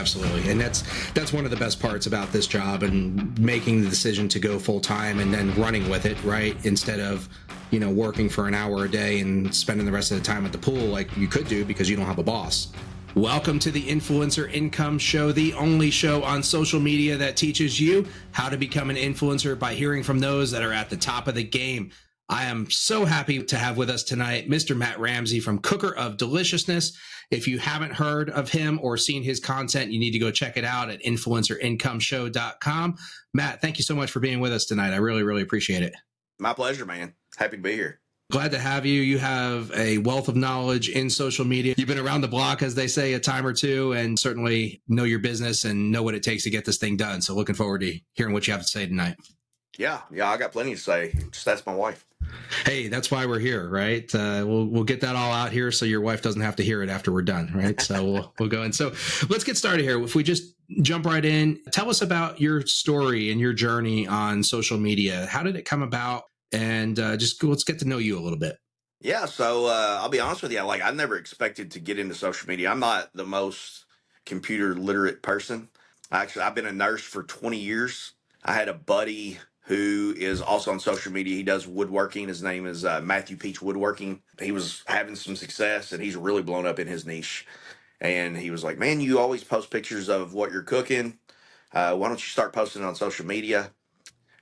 Absolutely. And that's one of the best parts about this job, and making the decision to go full time and then running with it, right? Instead of, working for an hour a day and spending the rest of the time at the pool like you could do because you don't have a boss. Welcome to the Influencer Income Show, the only show on social media that teaches you how to become an influencer by hearing from those that are at the top of the game. I am so happy to have with us tonight Mr. Matt Ramsey from Cooker of Deliciousness. If you haven't heard of him or seen his content, you need to go check it out at influencerincomeshow.com. Matt, thank you so much for being with us tonight. I really, really appreciate it. My pleasure, man. Happy to be here. Glad to have you. You have a wealth of knowledge in social media. You've been around the block, as they say, a time or two, and certainly know your business and know what it takes to get this thing done. So looking forward to hearing what you have to say tonight. Yeah, I got plenty to say. Just ask my wife. Hey, that's why we're here, right? We'll get that all out here so your wife doesn't have to hear it after we're done, right? So we'll go in. So let's get started here. If we just jump right in, tell us about your story and your journey on social media. How did it come about? And let's get to know you a little bit. Yeah, so I'll be honest with you. I never expected to get into social media. I'm not the most computer literate person. Actually, I've been a nurse for 20 years. I had a buddy who is also on social media. He does woodworking. His name is Matthew Peach Woodworking. He was having some success, and he's really blown up in his niche. And he was like, man, you always post pictures of what you're cooking. Why don't you start posting on social media?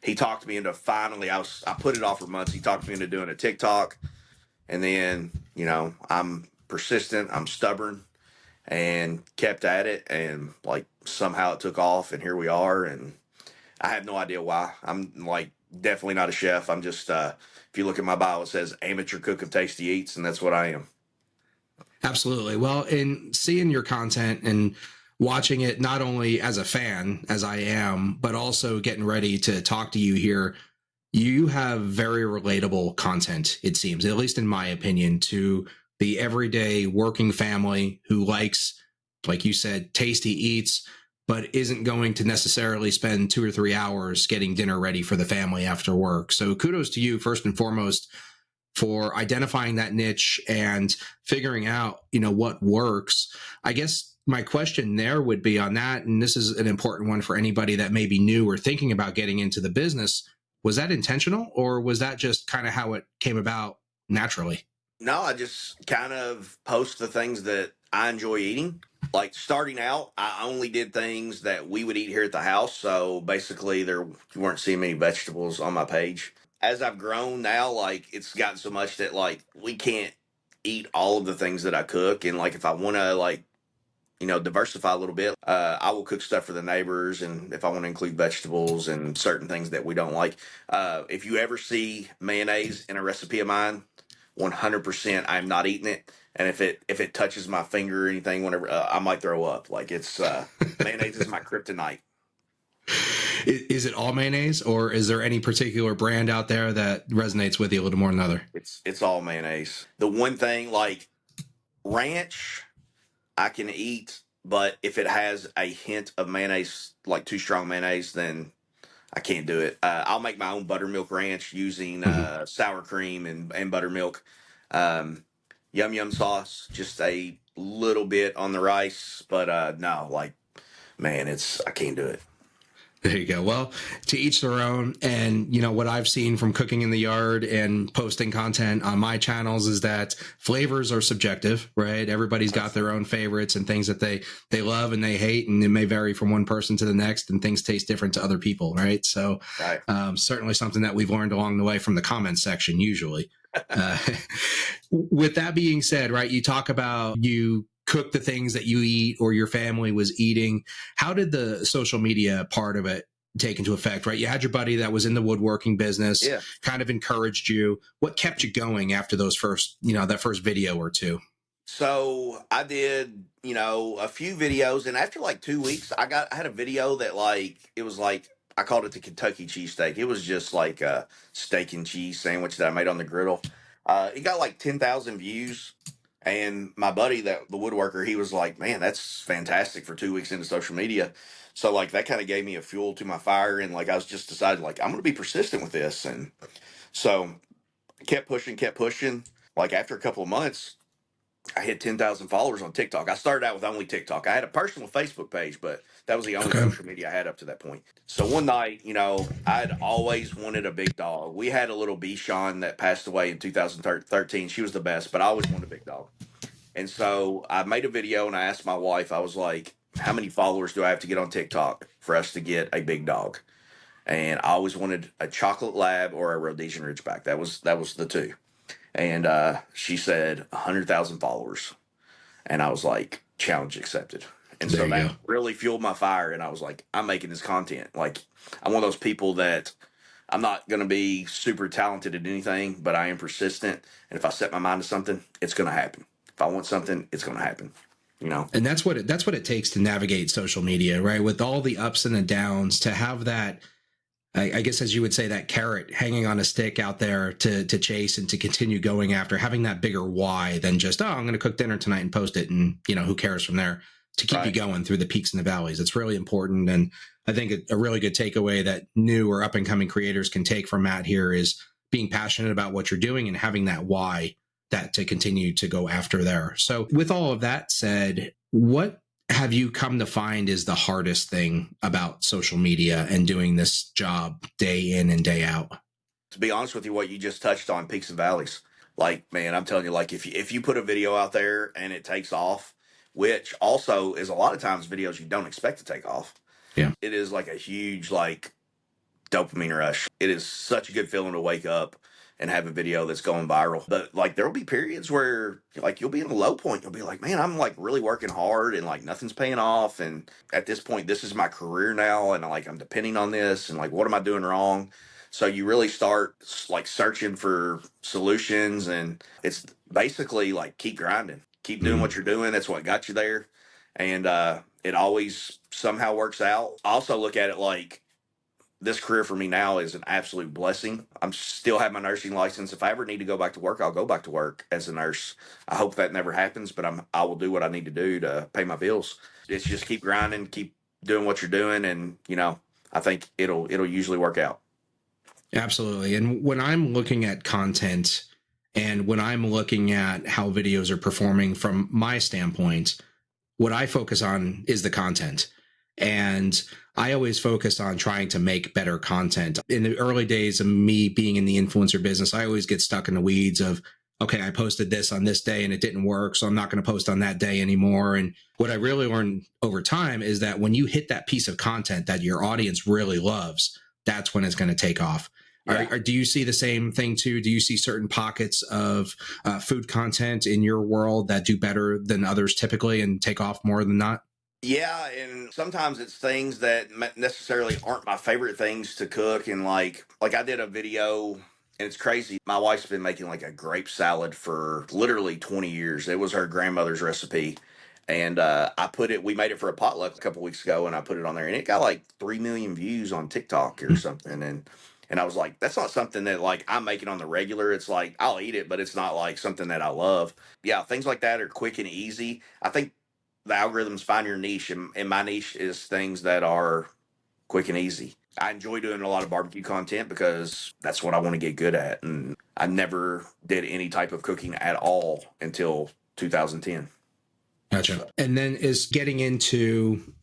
He talked me into finally, I put it off for months. He talked me into doing a TikTok. And then, I'm persistent, I'm stubborn, and kept at it. And somehow it took off, and here we are. And I have no idea why. I'm definitely not a chef. I'm just, if you look at my bio, it says amateur cook of tasty eats, and that's what I am. Absolutely. Well, in seeing your content and watching it, not only as a fan, as I am, but also getting ready to talk to you here, you have very relatable content, it seems, at least in my opinion, to the everyday working family who likes, like you said, tasty eats, but isn't going to necessarily spend 2 or 3 hours getting dinner ready for the family after work. So kudos to you, first and foremost, for identifying that niche and figuring out, what works. I guess my question there would be on that, and this is an important one for anybody that may be new or thinking about getting into the business. Was that intentional, or was that just kind of how it came about naturally? No, I just kind of post the things that I enjoy eating. Starting out, I only did things that we would eat here at the house. So basically you weren't seeing many vegetables on my page. As I've grown now, it's gotten so much that we can't eat all of the things that I cook. And if I want to diversify a little bit, I will cook stuff for the neighbors. And if I want to include vegetables and certain things that we don't like, if you ever see mayonnaise in a recipe of mine, 100% I'm not eating it. And if it touches my finger or anything, whenever I might throw up. Mayonnaise is my kryptonite. Is it all mayonnaise, or is there any particular brand out there that resonates with you a little more than another? It's all mayonnaise. The one thing, ranch, I can eat, but if it has a hint of mayonnaise, too strong mayonnaise, then I can't do it. I'll make my own buttermilk ranch using sour cream and buttermilk. Yum yum sauce, just a little bit on the rice, but no, man, I can't do it. There you go. Well, to each their own. And, what I've seen from cooking in the yard and posting content on my channels is that flavors are subjective, right? Everybody's got their own favorites and things that they love and they hate, and it may vary from one person to the next, and things taste different to other people, right? So right. Certainly something that we've learned along the way from the comments section, usually. With that being said, right, you talk about you cook the things that you eat or your family was eating. How did the social media part of it take into effect, right? You had your buddy that was in the woodworking business, kind of encouraged you. What kept you going after those that first video or two? So I did, a few videos, and after 2 weeks, I had a video that it was I called it the Kentucky cheesesteak. It was just a steak and cheese sandwich that I made on the griddle. It got 10,000 views. And my buddy, the woodworker, he was like, man, that's fantastic for 2 weeks into social media. So that kind of gave me a fuel to my fire. And I was just decided I'm going to be persistent with this. And so kept pushing. After a couple of months, I hit 10,000 followers on TikTok. I started out with only TikTok. I had a personal Facebook page, but that was the only Okay. social media I had up to that point. So one night, I'd always wanted a big dog. We had a little Bichon that passed away in 2013. She was the best, but I always wanted a big dog. And so I made a video and I asked my wife, I was like, how many followers do I have to get on TikTok for us to get a big dog? And I always wanted a chocolate lab or a Rhodesian Ridgeback. That was the two. And she said 100,000 followers. And I was like, challenge accepted. And There so you that go. really fueled my fire. And I was like, I'm making this content. Like, I'm one of those people that I'm not going to be super talented at anything, but I am persistent. And if I set my mind to something, it's going to happen. If I want something, it's going to happen. And that's what it takes to navigate social media, right? With all the ups and the downs, to have that, I guess, as you would say, that carrot hanging on a stick out there to chase and to continue going after, having that bigger why than just, oh, I'm going to cook dinner tonight and post it, and who cares from there, to keep you going through the peaks and the valleys. It's really important. And I think a really good takeaway that new or up and coming creators can take from Matt here is being passionate about what you're doing and having that why, that to continue to go after there. So with all of that said, what have you come to find is the hardest thing about social media and doing this job day in and day out? To be honest with you, what you just touched on, peaks and valleys. Like, man, I'm telling you, like, if you put a video out there and it takes off, which also is a lot of times videos you don't expect to take off. Yeah. It is like a huge, like, dopamine rush. It is such a good feeling to wake up and have a video that's going viral. But like, there'll be periods where like you'll be in a low point. You'll be like, man, I'm like really working hard and like nothing's paying off. And at this point, this is my career now. And like, I'm depending on this, and like, what am I doing wrong? So you really start like searching for solutions, and it's basically like keep grinding, keep doing what you're doing. That's what got you there. And it always somehow works out. I also look at it like, this career for me now is an absolute blessing. I'm still have my nursing license. If I ever need to go back to work, I'll go back to work as a nurse. I hope that never happens, but I will do what I need to do to pay my bills. It's just keep grinding, keep doing what you're doing, and I think it'll usually work out. Absolutely. And when I'm looking at content and when I'm looking at how videos are performing from my standpoint, what I focus on is the content. And I always focus on trying to make better content. In the early days of me being in the influencer business, I always get stuck in the weeds of, okay, I posted this on this day and it didn't work, so I'm not going to post on that day anymore. And what I really learned over time is that when you hit that piece of content that your audience really loves, that's when it's going to take off. Yeah. Do you see the same thing too? Do you see certain pockets of food content in your world that do better than others typically and take off more than not? Yeah, and sometimes it's things that necessarily aren't my favorite things to cook. And like I did a video, and it's crazy. My wife's been making like a grape salad for literally 20 years. It was her grandmother's recipe. And we made it for a potluck a couple weeks ago, and I put it on there, and it got like 3 million views on TikTok or something. And I was like, that's not something that like I'm making on the regular. It's like I'll eat it, but it's not like something that I love. Yeah, things like that are quick and easy. I think the algorithms find your niche, and my niche is things that are quick and easy. I enjoy doing a lot of barbecue content because that's what I want to get good at. And I never did any type of cooking at all until 2010. Gotcha. So, And then is getting into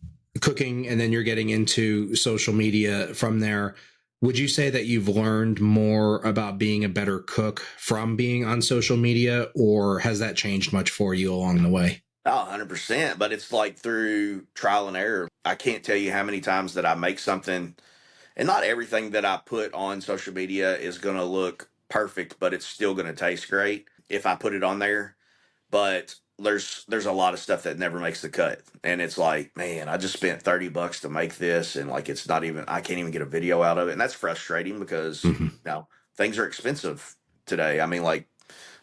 cooking, and then you're getting into social media from there. Would you say that you've learned more about being a better cook from being on social media, or has that changed much for you along the way? oh, 100%. But it's like through trial and error. I can't tell you how many times that I make something, and not everything that I put on social media is going to look perfect, but it's still going to taste great if I put it on there. But there's a lot of stuff that never makes the cut, and it's like, man, I just spent $30 to make this, and like it's not even, I can't even get a video out of it, and that's frustrating because things are expensive today. I mean, like,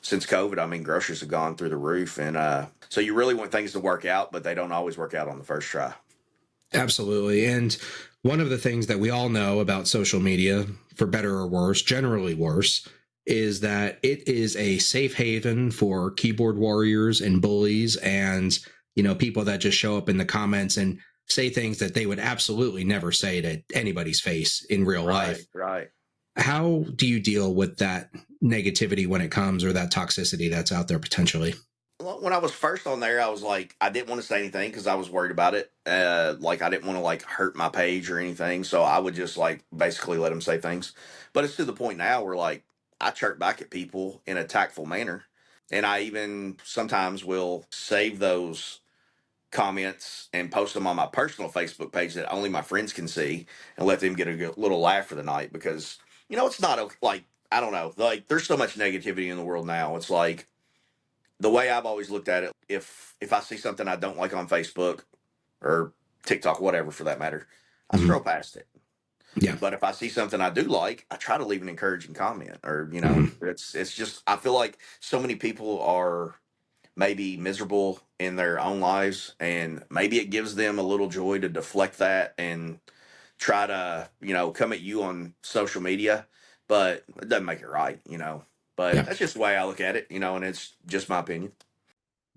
since COVID, I mean, groceries have gone through the roof, and so you really want things to work out, but they don't always work out on the first try. Absolutely. And one of the things that we all know about social media, for better or worse, generally worse, is that it is a safe haven for keyboard warriors and bullies and, people that just show up in the comments and say things that they would absolutely never say to anybody's face in real life. Right. How do you deal with that negativity when it comes, or that toxicity that's out there potentially? when I was first on there, I was like, I didn't want to say anything because I was worried about it. Like I didn't want to like hurt my page or anything, so I would just like basically let them say things. But it's to the point now where like I chirp back at people in a tactful manner, and I even sometimes will save those comments and post them on my personal Facebook page that only my friends can see, and let them get a little laugh for the night because it's not like I don't know, like there's so much negativity in the world now. It's like the way I've always looked at it, if I see something I don't like on Facebook or TikTok, whatever for that matter, I scroll Mm-hmm. past it. Yeah. But if I see something I do like, I try to leave an encouraging comment, or Mm-hmm. it's just I feel like so many people are maybe miserable in their own lives, and maybe it gives them a little joy to deflect that and try to come at you on social media, but it doesn't make it right. But Yeah. that's just the way I look at it, and it's just my opinion.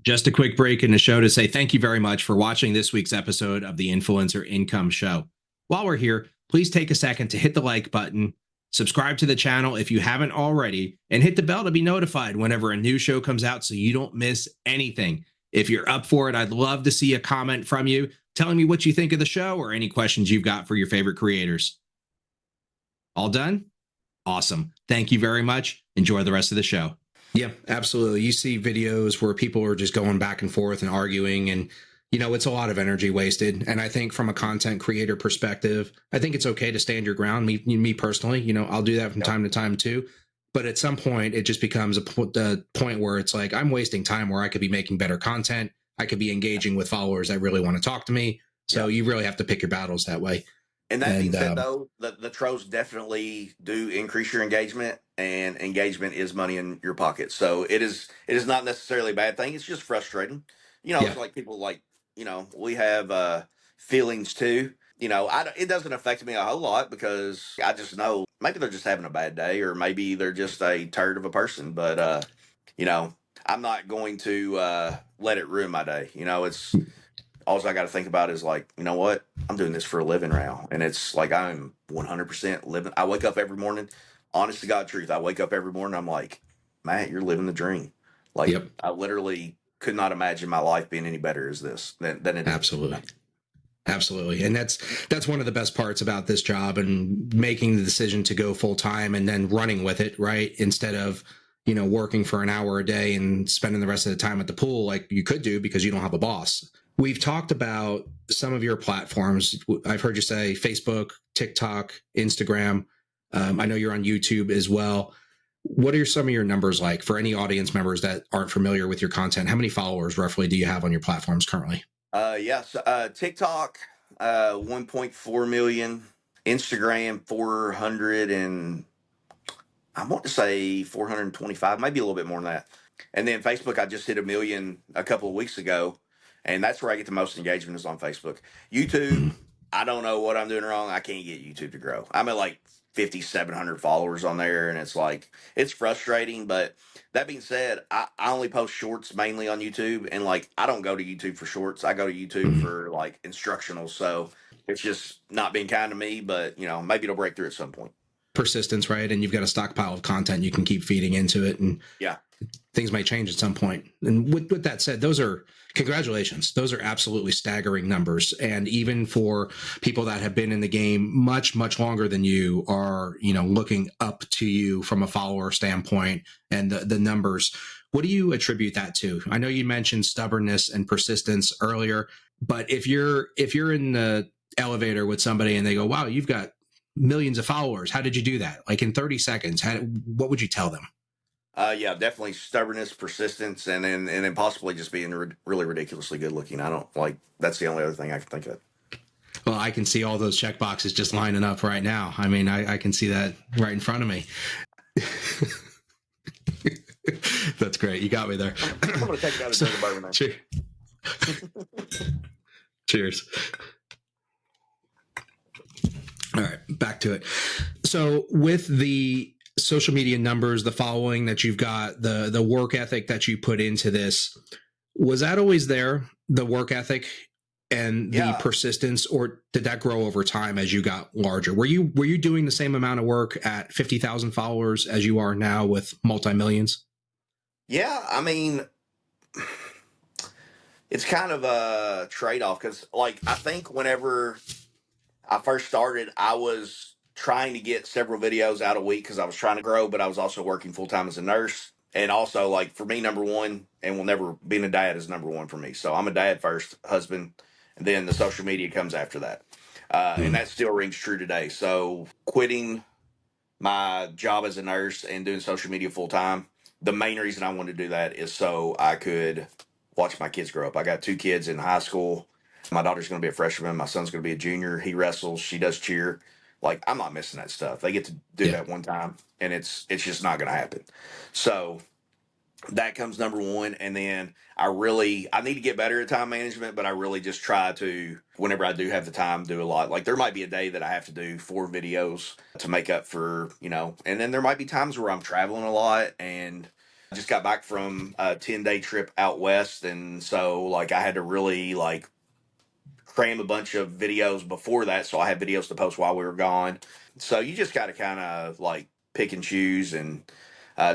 Just a quick break in the show to say thank you very much for watching this week's episode of the Influencer Income Show. While we're here, please take a second to hit the like button, subscribe to the channel if you haven't already, and hit the bell to be notified whenever a new show comes out so you don't miss anything. If you're up for it, I'd love to see a comment from you telling me what you think of the show or any questions you've got for your favorite creators. All done? Awesome. Thank you very much. Enjoy the rest of the show. Yeah, absolutely. You see videos where people are just going back and forth and arguing, and it's a lot of energy wasted. And I think from a content creator perspective, I think it's okay to stand your ground. Me personally, I'll do that from time to time too. But at some point, it just becomes the point where it's like I'm wasting time where I could be making better content. I could be engaging with followers that really want to talk to me. So you really have to pick your battles that way. And that being said, though, the trolls definitely do increase your engagement, and engagement is money in your pocket. So it is not necessarily a bad thing. It's just frustrating. It's like people like we have feelings too. It doesn't affect me a whole lot because I just know maybe they're just having a bad day, or maybe they're just a turd of a person. But I'm not going to let it ruin my day. It's all I got to think about is like, you know what? I'm doing this for a living now. And it's like, I'm 100% living. I wake up every morning, honest to God truth. I wake up every morning. I'm like, Matt, you're living the dream. Like I literally could not imagine my life being any better as this than it is. Absolutely. Absolutely. And that's one of the best parts about this job, and making the decision to go full time and then running with it, right? Instead of, working for an hour a day and spending the rest of the time at the pool like you could do because you don't have a boss. We've talked about some of your platforms. I've heard you say Facebook, TikTok, Instagram. I know you're on YouTube as well. What are some of your numbers like for any audience members that aren't familiar with your content? How many followers roughly do you have on your platforms currently? TikTok, 1.4 million, Instagram, 400 and I want to say 425, maybe a little bit more than that. And then Facebook, I just hit 1 million a couple of weeks ago, and that's where I get the most engagement is on Facebook. YouTube, I don't know what I'm doing wrong. I can't get YouTube to grow. I'm at like 5,700 followers on there, and it's like it's frustrating. But that being said, I only post shorts mainly on YouTube, and like I don't go to YouTube for shorts. I go to YouTube for like instructional. So it's just not being kind to me, but maybe it'll break through at some point. Persistence, right? And you've got a stockpile of content you can keep feeding into it, and things might change at some point. And with that said, those are congratulations. Those are absolutely staggering numbers. And even for people that have been in the game much, much longer than you are, looking up to you from a follower standpoint, and the numbers, what do you attribute that to? I know you mentioned stubbornness and persistence earlier, but if you're in the elevator with somebody and they go, wow, you've got millions of followers, how did you do that? Like in 30 seconds, what would you tell them? Definitely stubbornness, persistence, and then possibly just being really ridiculously good looking. I don't like that's the only other thing I can think of. Well, I can see all those check boxes just lining up right now. I mean, I can see that right in front of me. That's great. You got me there. I'm going to take it out and drink a bourbon now. Cheers. All right, back to it. So with the social media numbers, the following that you've got, the work ethic that you put into this, was that always there, the work ethic and the persistence, or did that grow over time as you got larger? Were you doing the same amount of work at 50,000 followers as you are now with multi-millions? Yeah, I mean, It's kind of a trade-off because, like, I think whenever I first started, I was trying to get several videos out a week because I was trying to grow, but I was also working full time as a nurse. And also, like, for me, number one, and will never being a dad is number one for me. So I'm a dad first, husband, and then the social media comes after that. And Mm. that still rings true today. So quitting my job as a nurse and doing social media full time, the main reason I wanted to do that is so I could watch my kids grow up. I got two kids in high school. My daughter's going to be a freshman. My son's going to be a junior. He wrestles. She does cheer. Like, I'm not missing that stuff. They get to do Yeah. that one time, and it's just not going to happen. So that comes number one. And then I need to get better at time management, but I really just try to, whenever I do have the time, do a lot. Like, there might be a day that I have to do 4 videos to make up for, and then there might be times where I'm traveling a lot, and I just got back from a 10-day trip out west. And so, like, I had to really, like, cram a bunch of videos before that. So I had videos to post while we were gone. So you just got to kind of, like, pick and choose and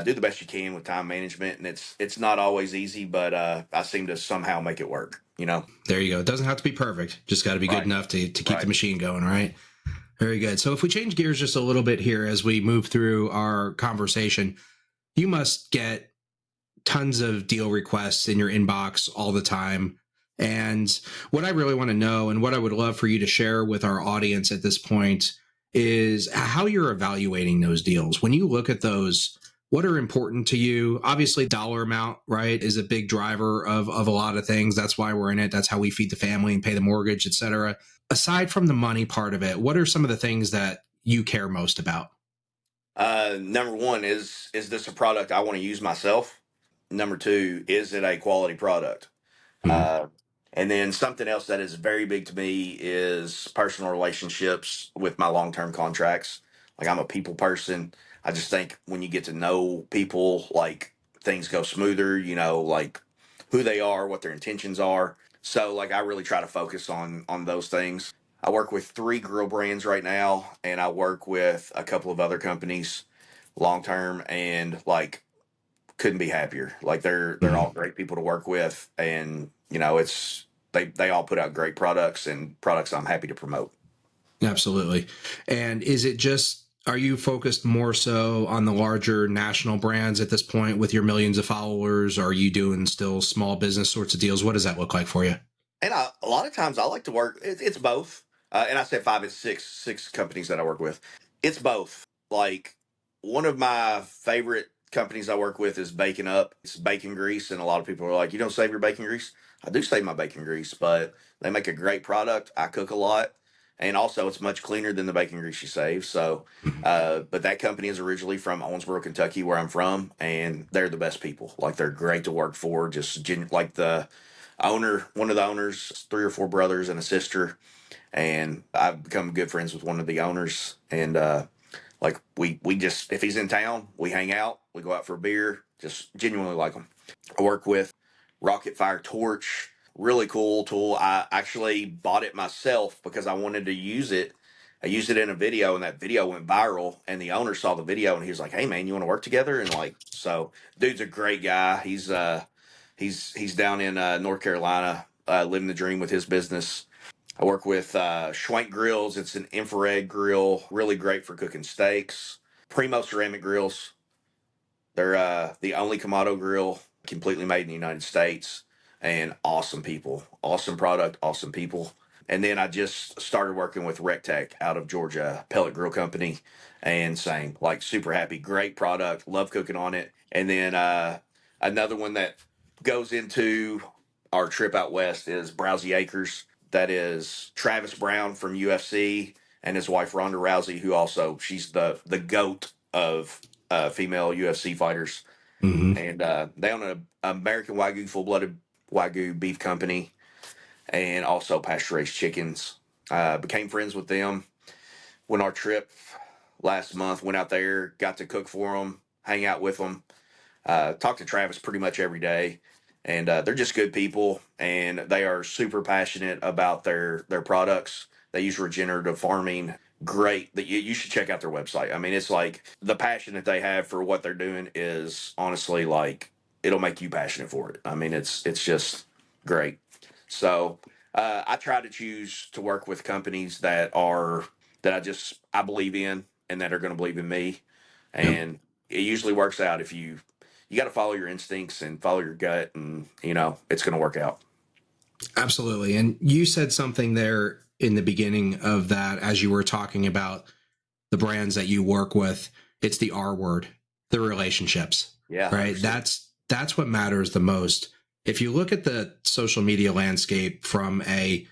do the best you can with time management. And it's not always easy, but I seem to somehow make it work. There you go. It doesn't have to be perfect. Just got to be good Right. enough to keep the Right. machine going, right? Very good. So if we change gears just a little bit here as we move through our conversation, you must get tons of deal requests in your inbox all the time. And what I really want to know, and what I would love for you to share with our audience at this point, is how you're evaluating those deals. When you look at those, what are important to you? Obviously, dollar amount, right, is a big driver of a lot of things. That's why we're in it. That's how we feed the family and pay the mortgage, et cetera. Aside from the money part of it, what are some of the things that you care most about? Number one is this a product I want to use myself? Number two, is it a quality product? Mm-hmm. Uh, and then something else that is very big to me is personal relationships with my long term contracts. Like, I'm a people person. I just think when you get to know people, like, things go smoother, like who they are, what their intentions are. So, like, I really try to focus on those things. I work with 3 grill brands right now, and I work with a couple of other companies long term, and, like, couldn't be happier. Like, they're all Mm-hmm. great people to work with, and it's they all put out great products and products I'm happy to promote. Absolutely. And is it just, are you focused more so on the larger national brands at this point with your millions of followers? Or are you doing still small business sorts of deals? What does that look like for you? And a lot of times I like to work. It's both. And I said five. It's six companies that I work with. It's both. Like, one of my favorite companies I work with is Bacon Up. It's bacon grease, and a lot of people are like, "You don't save your bacon grease." I do save my bacon grease, but they make a great product. I cook a lot, and also it's much cleaner than the bacon grease you save. So, but that company is originally from Owensboro, Kentucky, where I'm from, and they're the best people. Like, they're great to work for. Just like the owner, one of the owners, 3 or 4 brothers and a sister, and I've become good friends with one of the owners. And like, we just, if he's in town, we hang out, we go out for a beer. Just genuinely like him. I work with Rocket Fire Torch, really cool tool. I actually bought it myself because I wanted to use it. I used it in a video, and that video went viral. And the owner saw the video, and he was like, "Hey, man, you want to work together?" And, like, so, dude's a great guy. He's down in North Carolina, living the dream with his business. I work with Schwank Grills. It's an infrared grill, really great for cooking steaks. Primo ceramic grills. They're the only Kamado grill completely made in the United States, and awesome people, awesome product, awesome people. And then I just started working with RecTech out of Georgia, pellet grill company, and same, like, super happy, great product, love cooking on it. And then another one that goes into our trip out west is Browsy Acres. That is Travis Brown from UFC and his wife Ronda Rousey, who also, she's the goat of female UFC fighters. Mm-hmm. And they own an American Wagyu, full blooded Wagyu beef company, and also pasture raised chickens. Became friends with them when our trip last month went out there, got to cook for them, hang out with them, talk to Travis pretty much every day. And they're just good people, and they are super passionate about their products. They use regenerative farming. Great. That you should check out their website. I mean, it's like, the passion that they have for what they're doing is honestly, like, it'll make you passionate for it. I mean, it's just great. So I try to choose to work with companies that I believe in and that are going to believe in me, Yep. and it usually works out if you got to follow your instincts and follow your gut, and it's going to work out. Absolutely. And you said something there in the beginning of that as you were talking about the brands that you work with. It's the R word, the relationships, Yeah, right? 100%. That's what matters the most. If you look at the social media landscape from a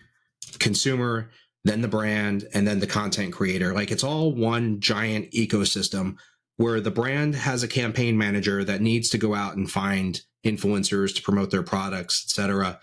consumer, then the brand, and then the content creator, like it's all one giant ecosystem where the brand has a campaign manager that needs to go out and find influencers to promote their products, etc.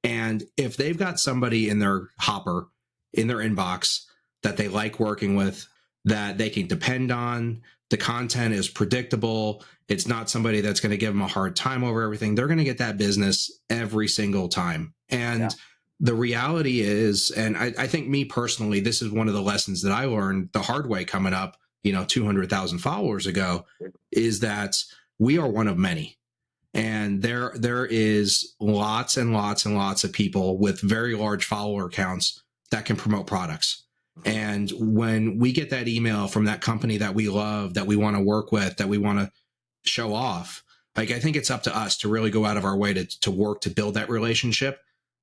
And if they've got somebody in their hopper, in their inbox that they like working with, that they can depend on, the content is predictable, it's not somebody that's going to give them a hard time over everything, they're going to get that business every single time. Yeah. And the reality is, and I think me personally, this is one of the lessons that I learned the hard way coming up, 200,000 followers ago, is that we are one of many. And there is lots and lots and lots of people with very large follower counts that can promote products. And when we get that email from that company that we love, that we want to work with, that we want to show off, like I think it's up to us to really go out of our way to work to build that relationship.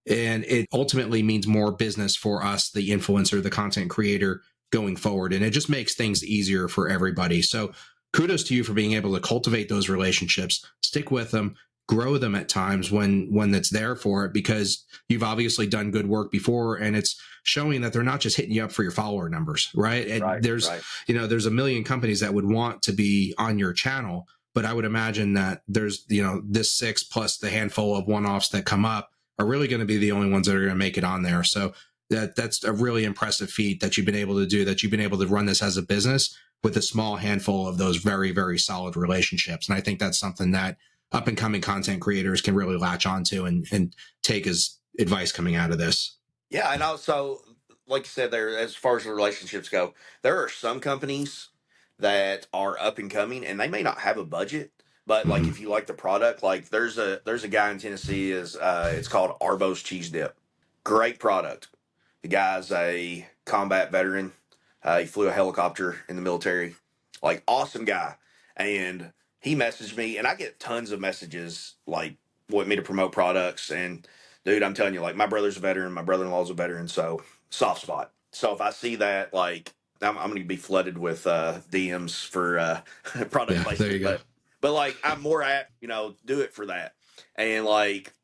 And it ultimately means more business for us, the influencer, the content creator going forward. And it just makes things easier for everybody. So kudos to you for being able to cultivate those relationships, stick with them, grow them at times when it's there for it, because you've obviously done good work before, and it's showing that they're not just hitting you up for your follower numbers, right? And Right, there's, right. There's a million companies that would want to be on your channel, but I would imagine that there's, this 6 plus the handful of one-offs that come up are really going to be the only ones that are going to make it on there. So that's a really impressive feat that you've been able to do, that you've been able to run this as a business with a small handful of those very, very solid relationships. And I think that's something that up and coming content creators can really latch onto and take as advice coming out of this. Yeah, and also, like you said there, as far as the relationships go, there are some companies that are up and coming, and they may not have a budget, but like Mm-hmm. if you like the product, like there's a guy in Tennessee is it's called Arbo's Cheese Dip, great product. The guy's a combat veteran. He flew a helicopter in the military, like awesome guy, and he messaged me, and I get tons of messages like want me to promote products and dude, I'm telling you, like my brother's a veteran, my brother-in-law's a veteran, so soft spot. So if I see that, like I'm going to be flooded with DMs for product Yeah, there placement, you go. but like I'm more apt, do it for that. And like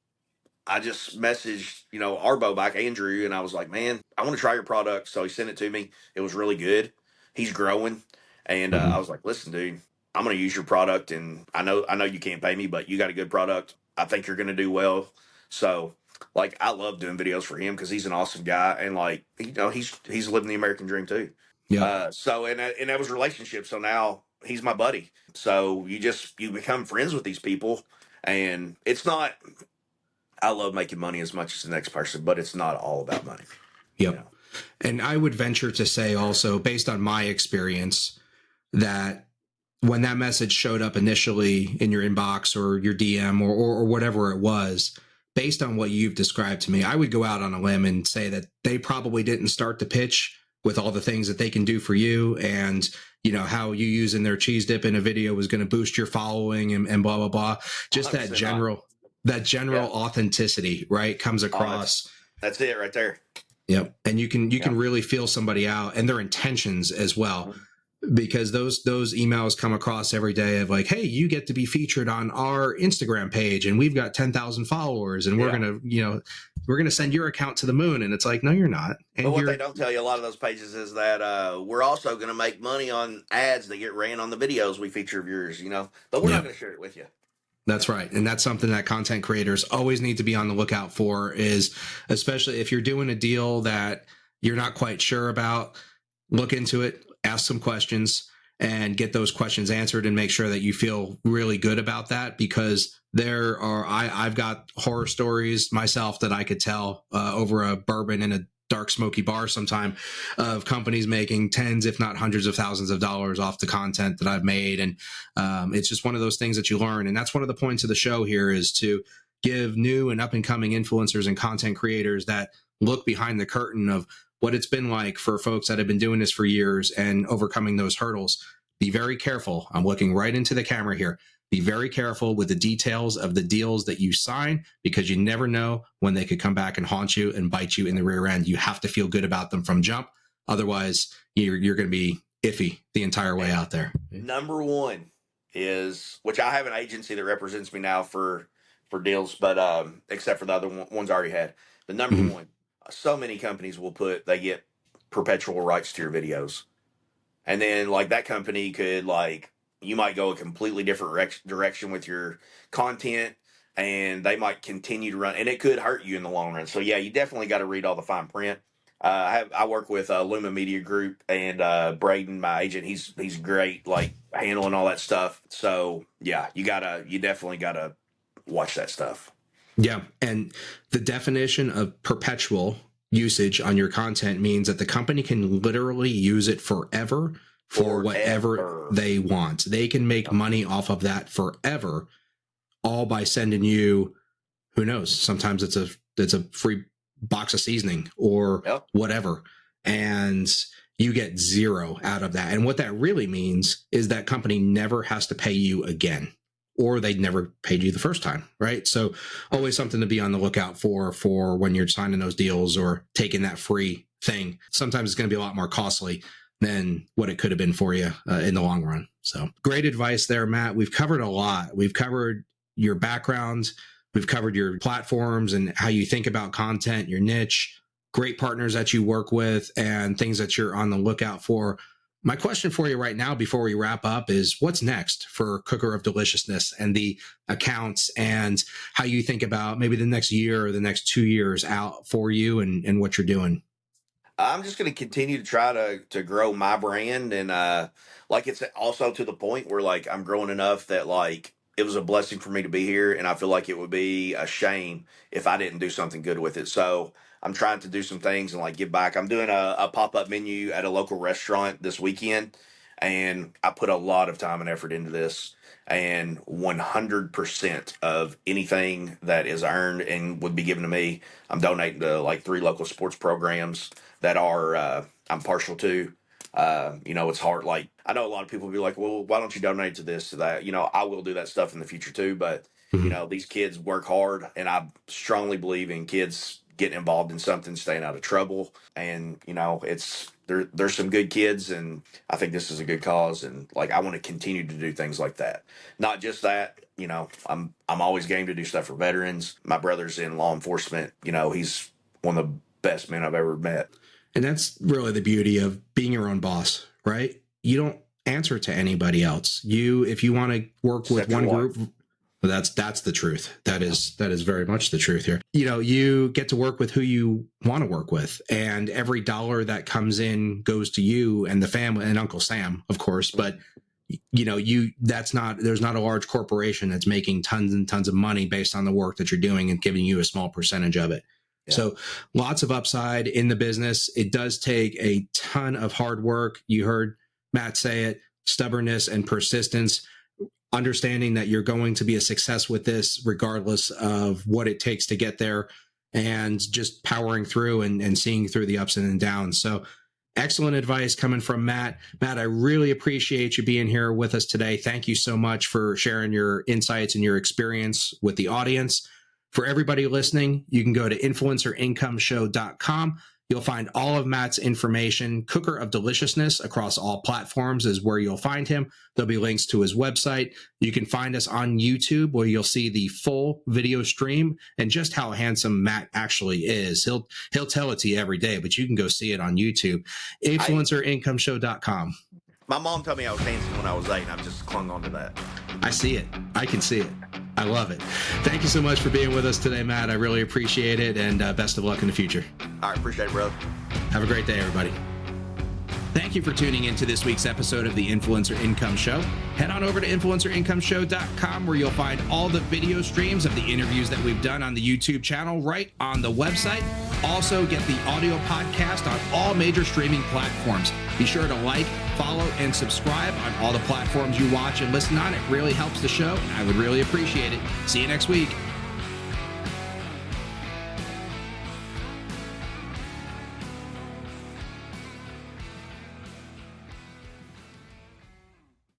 I just messaged, Arbo back, Andrew, and I was like, man, I want to try your product. So he sent it to me. It was really good. He's growing, and I Mm-hmm. was like, listen, dude, I'm going to use your product, and I know you can't pay me, but you got a good product. I think you're going to do well. So, like, I love doing videos for him because he's an awesome guy, and like, he's living the American dream too. Yep. And that was relationship. So now he's my buddy. So you become friends with these people, and it's not. I love making money as much as the next person, but it's not all about money. Yep. And I would venture to say also, based on my experience, that when that message showed up initially in your inbox or your DM or whatever it was, based on what you've described to me, I would go out on a limb and say that they probably didn't start the pitch with all the things that they can do for you, and how you using their cheese dip in a video was going to boost your following and blah blah blah. Just that 100% general authenticity, right, comes across. That's it right there. Yep. And you can really feel somebody out and their intentions as well, because those emails come across every day of like, hey, you get to be featured on our Instagram page and we've got 10,000 followers and we're going to send your account to the moon. And it's like, no, you're not. And But what they don't tell you, a lot of those pages, is that we're also going to make money on ads that get ran on the videos we feature of yours, but we're not going to share it with you. That's right. And that's something that content creators always need to be on the lookout for, is especially if you're doing a deal that you're not quite sure about, look into it, ask some questions and get those questions answered and make sure that you feel really good about that, because I've got horror stories myself that I could tell over a bourbon and a dark smoky bar sometime of companies making tens, if not hundreds of thousands of dollars off the content that I've made. And it's just one of those things that you learn. And that's one of the points of the show here, is to give new and up and coming influencers and content creators that look behind the curtain of what it's been like for folks that have been doing this for years and overcoming those hurdles. Be very careful. I'm looking right into the camera here. Be very careful with the details of the deals that you sign, because you never know when they could come back and haunt you and bite you in the rear end. You have to feel good about them from jump. Otherwise, you're going to be iffy the entire way out there. Number one is, which I have an agency that represents me now for deals, but except for the other ones I already had. The number one, so many companies will they get perpetual rights to your videos. And then like that company could you might go a completely different direction with your content, and they might continue to run, and it could hurt you in the long run. So yeah, you definitely got to read all the fine print. I work with Luma Media Group, and Braden, my agent, he's great, handling all that stuff. So yeah, you definitely gotta watch that stuff. Yeah, and the definition of perpetual usage on your content means that the company can literally use it forever for whatever they want. They can make money off of that forever, all by sending you, who knows, sometimes it's a free box of seasoning or whatever, and you get zero out of that. And what that really means is that company never has to pay you again, or they never paid you the first time, right? So always something to be on the lookout for when you're signing those deals or taking that free thing. Sometimes it's going to be a lot more costly than what it could have been for you in the long run. So great advice there, Matt. We've covered a lot. We've covered your background. We've covered your platforms and how you think about content, your niche, great partners that you work with, and things that you're on the lookout for. My question for you right now, before we wrap up, is what's next for Cooker of Deliciousness and the accounts, and how you think about maybe the next year or the next 2 years out for you and what you're doing? I'm just going to continue to try to grow my brand, and it's also to the point where I'm growing enough that it was a blessing for me to be here, and I feel like it would be a shame if I didn't do something good with it. So I'm trying to do some things and give back. I'm doing a pop-up menu at a local restaurant this weekend, and I put a lot of time and effort into this, and 100% of anything that is earned and would be given to me, I'm donating to 3 local sports programs that I'm partial to. It's hard. I know a lot of people will be like, well, why don't you donate to this, to that? I will do that stuff in the future too. But, these kids work hard, and I strongly believe in kids getting involved in something, staying out of trouble. And, there's some good kids, and I think this is a good cause. And I want to continue to do things like that. Not just that, I'm always game to do stuff for veterans. My brother's in law enforcement. He's one of the best men I've ever met. And that's really the beauty of being your own boss, right? You don't answer to anybody else. If you want to work with one group, that's the truth. That is very much the truth here. You get to work with who you want to work with, and every dollar that comes in goes to you and the family and Uncle Sam, of course. But there's not a large corporation that's making tons and tons of money based on the work that you're doing and giving you a small percentage of it. Yeah. So lots of upside in the business. It does take a ton of hard work. You heard Matt say it, stubbornness and persistence, understanding that you're going to be a success with this regardless of what it takes to get there, and just powering through and seeing through the ups and downs. So excellent advice coming from Matt. Matt, I really appreciate you being here with us today. Thank you so much for sharing your insights and your experience with the audience. For everybody listening, you can go to influencerincomeshow.com. You'll find all of Matt's information. Cooker of Deliciousness across all platforms is where you'll find him. There'll be links to his website. You can find us on YouTube, where you'll see the full video stream and just how handsome Matt actually is. He'll tell it to you every day, but you can go see it on YouTube. Influencerincomeshow.com. My mom told me I was handsome when I was 8, and I've just clung on to that. I see it. I can see it. I love it. Thank you so much for being with us today, Matt. I really appreciate it, and best of luck in the future. All right, appreciate it, bro. Have a great day, everybody. Thank you for tuning into this week's episode of the Influencer Income Show. Head on over to influencerincomeshow.com where you'll find all the video streams of the interviews that we've done on the YouTube channel right on the website. Also, get the audio podcast on all major streaming platforms. Be sure to like, follow, and subscribe on all the platforms you watch and listen on. It really helps the show, and I would really appreciate it. See you next week.